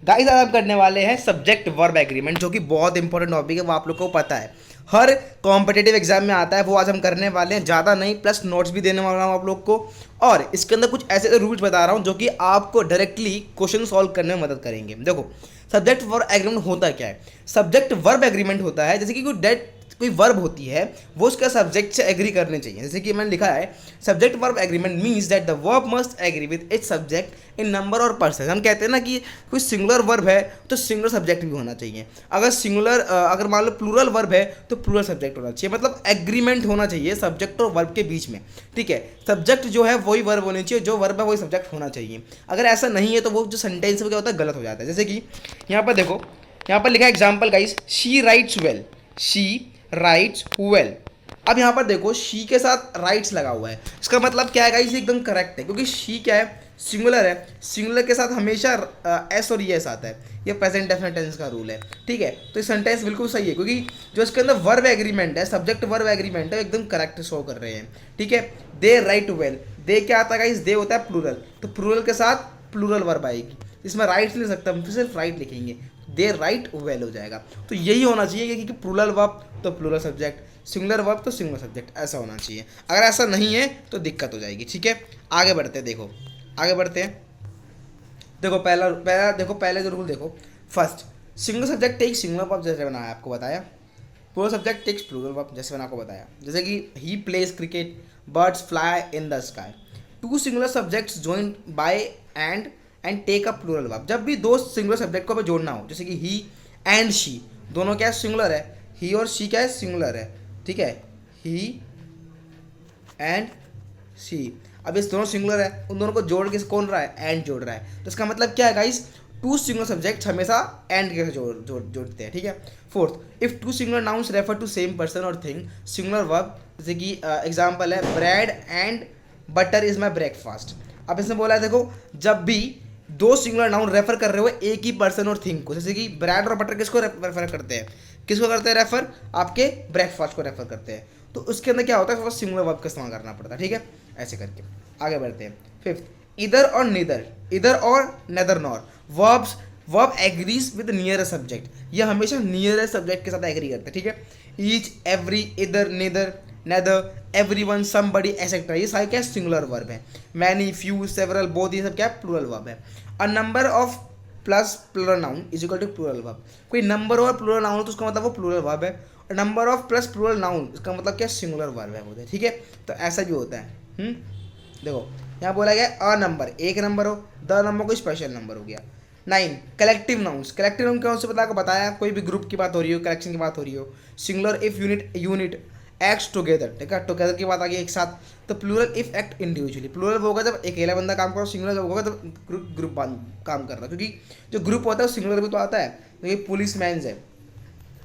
Guys आज हम करने वाले हैं सब्जेक्ट वर्ब एग्रीमेंट, जो कि बहुत इंपॉर्टेंट टॉपिक है, वो आप लोग को पता है, हर कॉम्पिटेटिव एग्जाम में आता है। वो आज हम करने वाले हैं, ज़्यादा नहीं, प्लस नोट्स भी देने वाला हूँ आप लोग को। और इसके अंदर कुछ ऐसे रूल्स बता रहा हूँ जो कि आपको डायरेक्टली क्वेश्चन सॉल्व करने में मदद करेंगे। देखो, सब्जेक्ट वर्ब एग्रीमेंट होता क्या है। सब्जेक्ट वर्ब एग्रीमेंट होता है जैसे कि कोई वर्ब होती है, वो उसका सब्जेक्ट से एग्री करने चाहिए। जैसे कि मैंने लिखा है, subject verb agreement means that the verb must agree with its subject in number और पर्सन। हम कहते हैं ना कि कोई सिंगुलर वर्ब है तो सिंगुलर सब्जेक्ट भी होना चाहिए। अगर मान लो प्लूरल वर्ब है तो प्लूरल सब्जेक्ट होना चाहिए। मतलब एग्रीमेंट होना चाहिए सब्जेक्ट और वर्ब के बीच में, ठीक है। सब्जेक्ट जो है वही वर्ब होनी चाहिए, जो वर्ब है वही सब्जेक्ट होना चाहिए। अगर ऐसा नहीं है तो वो जो सेंटेंस क्या होता है, गलत हो जाता है। जैसे कि यहाँ पर देखो, यहाँ पर लिखा है example guys, she writes well, she writes well. अब यहाँ पर देखो, शी के साथ राइट्स लगा हुआ है, इसका मतलब क्या है गाइस, एकदम करेक्ट है, क्योंकि शी क्या है, सिंगुलर है। सिंगुलर के साथ हमेशा एस और एस आता है, ये प्रेजेंट डेफिनेट टेंस का रूल है, ठीक है। तो ये सेंटेंस बिल्कुल सही है, क्योंकि जो इसके अंदर वर्ब एग्रीमेंट है, सब्जेक्ट वर्ब एग्रीमेंट है, एकदम करेक्ट शो कर रहे हैं, ठीक है। दे राइट वेल, दे क्या आता है गाइस, दे होता है प्लूरल, तो प्लूरल के साथ प्लूरल वर्ब आएगी। इसमें राइट्स नहीं सकता, हम सिर्फ राइट लिखेंगे, दे राइट वेल हो जाएगा। तो यही होना चाहिए कि प्लूरल वर्ब तो प्लूरल सब्जेक्ट, सिंगुलर वर्ब तो सिंगुलर सब्जेक्ट, ऐसा होना चाहिए। अगर ऐसा नहीं है तो दिक्कत हो जाएगी, ठीक है। आगे बढ़ते हैं, देखो आगे बढ़ते हैं। देखो पहला पहला देखो, पहले जो रूल देखो, first, single subject takes singular verb, जैसे मैंने आपको बताया। Plural subject takes plural verb, जैसे मैंने आपको बताया। जैसे कि he plays cricket, birds fly in the sky. Two singular subjects joined by and take a plural verb. जब भी दो सिंगुलर सब्जेक्ट को हमें जोड़ना हो, जैसे कि ही एंड शी, दोनों क्या सिंगुलर है, ही और शी क्या है, सिंगुलर है, ठीक है। ही एंड सी, अब इस दोनों सिंगुलर है, उन दोनों को जोड़ के कौन रहा है, एंड जोड़ रहा है। तो इसका मतलब क्या है गाइस, टू सिंगुलर सब्जेक्ट हमेशा एंड के साथ जोड़ते हैं, ठीक है। Fourth, if two singular nouns refer to same person और थिंग, सिंगुलर वर्ब, जैसे कि एग्जांपल है, bread and butter is my breakfast. अब इसमें बोला है, देखो, जब भी दो सिंगुलर नाउन रेफर कर रहे हो एक ही पर्सन और थिंग को, जैसे कि ब्रेड और बटर किसको रेफर करते हैं, किसको करते हैं रेफर, आपके ब्रेकफास्ट को रेफर करते हैं। तो उसके अंदर क्या होता है, सिंगुलर वर्ब का इस्तेमाल करना पड़ता है, ठीक है। ऐसे करके आगे बढ़ते हैं। फिफ्थ, इधर और निदर, इधर और neither nor. Verbs, verb agrees with near subject, ये हमेशा नियर सब्जेक्ट के साथ एग्री करते हैं, ठीक है। Each, every, either, neither, neither, everyone, somebody, etcetera, ये सारे क्या सिंगुलर वर्ब है। मैनी, फ्यू, सेवरल, बोथ, ये सब क्या प्लूरल वर्ब है। A number of plus plural noun is equal to plural verb. कोई नंबर और प्लूरल नाउन तो उसका मतलब वो प्लूरल वर्ब है, और number of plus plural noun इसका मतलब क्या सिंगुलर वर्ब है, होता है, ठीक है। तो ऐसा भी होता है। देखो यहाँ बोला गया अ नंबर, एक नंबर हो, द नंबर कोई स्पेशल नंबर हो गया। 9, कलेक्टिव नाउन्स। कलेक्टिव नाउन कौन से बताया, कोई भी ग्रुप की बात हो रही हो, कलेक्शन की बात हो रही हो। Singular if unit acts together, ठीक है, टुगेदर की बात आ गई एक साथ। तो plural if act individually, plural होगा जब अकेला बंदा काम करो, सिंगुलर जब होगा जब ग्रुप काम कर रहा है, क्योंकि जो ग्रुप होता है सिंगुलर भी तो आता है। तो ये पुलिस मैन है,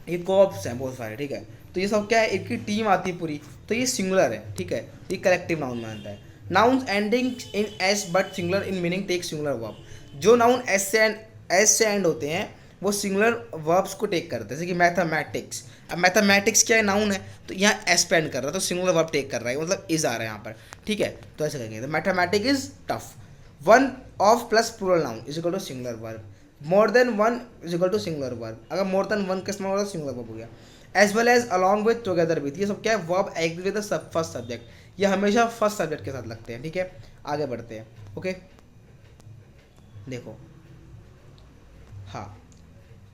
ये कोऑप्स हैं बहुत सारे, ठीक है। तो ये सब क्या है, एक की टीम आती है पूरी, तो ये सिंगुलर है, ठीक है। ये कलेक्टिव नाउन में आता है। Nouns ending in S but singular in meaning take singular verb. जो नाउन एस से एंड होते हैं वो सिंगुलर वर्ब्स को टेक करते हैं, जैसे कि मैथमेटिक्स। अब मैथमेटिक्स क्या है, नाउन है, तो यहाँ एस पे एंड कर रहा है, तो सिंगुलर वर्ब टेक कर रहा है, मतलब इज आ रहा है यहाँ पर, ठीक है। तो ऐसे करेंगे, तो mathematic is tough. One of plus plural noun is equal to singular verb. More than one is equal to singular verb. अगर मोर देन वन का इस्तेमाल हो रहा है सिंगुलर वर्ब हो गया। As well as along with, together with, ये सब क्या है, verb agree with the first subject, ये हमेशा फर्स्ट सब्जेक्ट के साथ लगते हैं, ठीक है। आगे बढ़ते हैं, ओके। देखो, हाँ,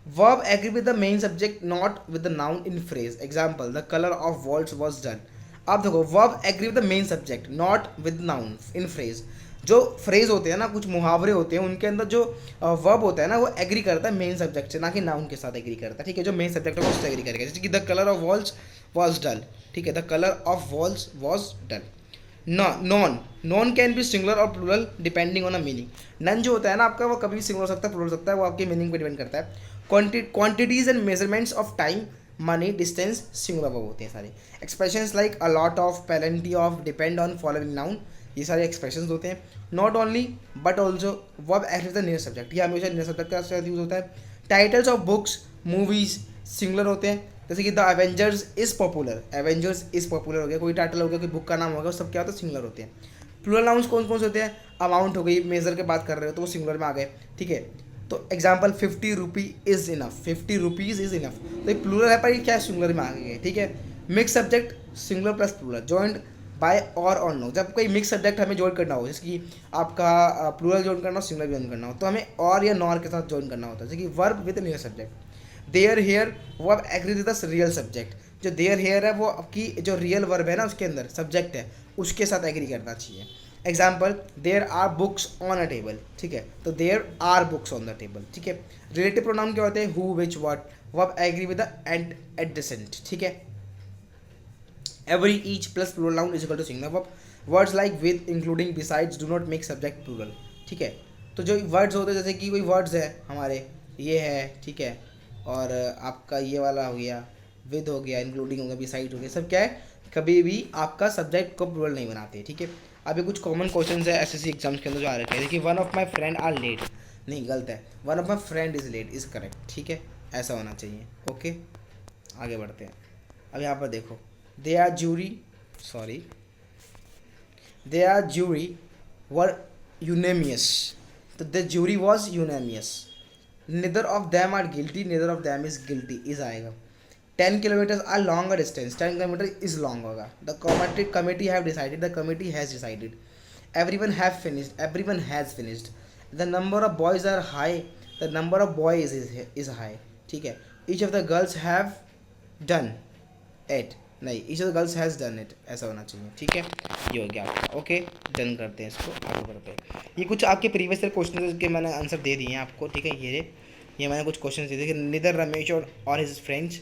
verb agree with the main subject not with the noun in phrase. Example, the color of walls was dull. आप देखो, verb agree with the main subject not with noun in phrase. जो phrase होते हैं ना, कुछ मुहावरे होते हैं, उनके अंदर जो वर्ब होता है ना, वो एग्री करता है मेन सब्जेक्ट से, ना कि नाउन के साथ एग्री करता है, ठीक है। जो मेन सब्जेक्ट है वो उससे एग्री करेगा, जैसे कि the colour of walls was dull, ठीक है, the colour of walls was dull. None can be singular और plural depending on a meaning. None जो होता है ना आपका, वो कभी भी सिंगुलर हो सकता है, प्लूरल हो सकता है, वो आपके मीनिंग पे डिपेंड करता है। Quantities and measurements of time, money, distance, singular verb होते हैं सारे। Expressions like a lot of, plenty of, depend on, following noun, ये सारे एक्सप्रेशंस होते हैं। Not only but also verb as the near subject, ये हमेशा नियर सब्जेक्ट का साथ यूज होता है। Titles of books, movies, singular होते हैं, जैसे कि the Avengers is popular, Avengers is popular हो गया, कोई टाइटल हो गया, कोई बुक का नाम हो गया, सब क्या होता है, सिंगुलर होते हैं। प्लूरल नाउन्स कौन कौन से होते हैं, अमाउंट हो गई, मेजर के बात कर रहे हो तो वो सिंगुलर में आ गए, ठीक है। तो example 50 rupee is enough, 50 rupees is enough, तो ये प्लूरल है पर ये क्या है, सिंगुलर में आ गई है, ठीक है। Mix subject singular plus plural, joint by और नो, जब कोई मिक्स सब्जेक्ट हमें ज्वाइन करना हो, जैसे कि आपका प्लूरल ज्वाइन करना हो, सिंगुलर ज्वाइन करना हो, तो हमें और या नॉर के साथ ज्वाइन करना होता है, जैसे कि verb with near subject. There here वो अब agree with the real subject, जो देयर हेयर है वो आपकी जो रियल वर्ब है ना उसके अंदर सब्जेक्ट है उसके साथ एग्री करना चाहिए। Example there are books on a table, ठीक है, तो there are books on the table, ठीक है। रिलेटिव प्रोनाउन क्या होते हैं, हु विच व्हाट, वो अब एग्री विद द एडजेसेंट, ठीक है। Every each plus plural noun is equal to singular verb. Words like with including besides do not make subject plural, ठीक है। तो जो वर्ड्स होते हैं, जैसे कि कोई वर्ड्स है हमारे, ये है, ठीक है, और आपका ये वाला हो गया, विद हो गया, इंक्लूडिंग हो गया, बिसाइड हो गया, सब क्या है, कभी भी आपका सब्जेक्ट को प्लूरल नहीं बनाते, ठीक है। अभी कुछ कॉमन क्वेश्चन है एसएससी एग्जाम्स के अंदर जो आ रखे हैं, देखिए one of my friend are late, नहीं गलत है, one of my friend is late is correct, ठीक है, ऐसा होना चाहिए। ओके, आगे बढ़ते हैं। अब यहाँ पर देखो, they are jury, sorry, they are jury were unanimous, तो the jury was unanimous. Neither of them are guilty, neither of them is guilty, is आएगा। 10 kilometres are long distance, 10 kilometre is long होगा। The committee have decided, the committee has decided. Everyone have finished, everyone has finished. The number of boys are high, the number of boys is high, ठीक है। Each of the girls have done it, नहीं, each of the girls has done it, ऐसा होना चाहिए, ठीक है। ये हो गया आपका, ओके, डन करते हैं इसको, आगे बढ़ते हैं। ये कुछ आपके प्रीवियस ईयर क्वेश्चन के मैंने आंसर दे दिए हैं आपको, ठीक है। ये मैंने कुछ क्वेश्चन दे दिए कि निदर रमेश और his friends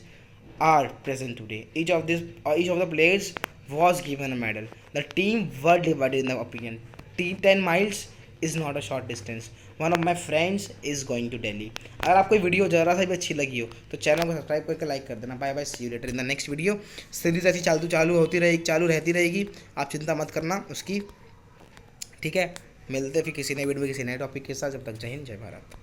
are present today. Each of the players was given a medal. The team were divided in the opinion. 10 miles is not a short distance. One of my friends is going to Delhi. अगर आपको video ज़रा सा भी अच्छी लगी हो तो channel को सब्सक्राइब करके लाइक कर देना। Bye bye, see you later in the next video. Series ऐसी चालू रहती रहेगी, आप चिंता मत करना उसकी, ठीक है। मिलते हैं फिर किसी नए वीडियो में किसी नए टॉपिक के साथ, जब तक जय हिंद जय भारत।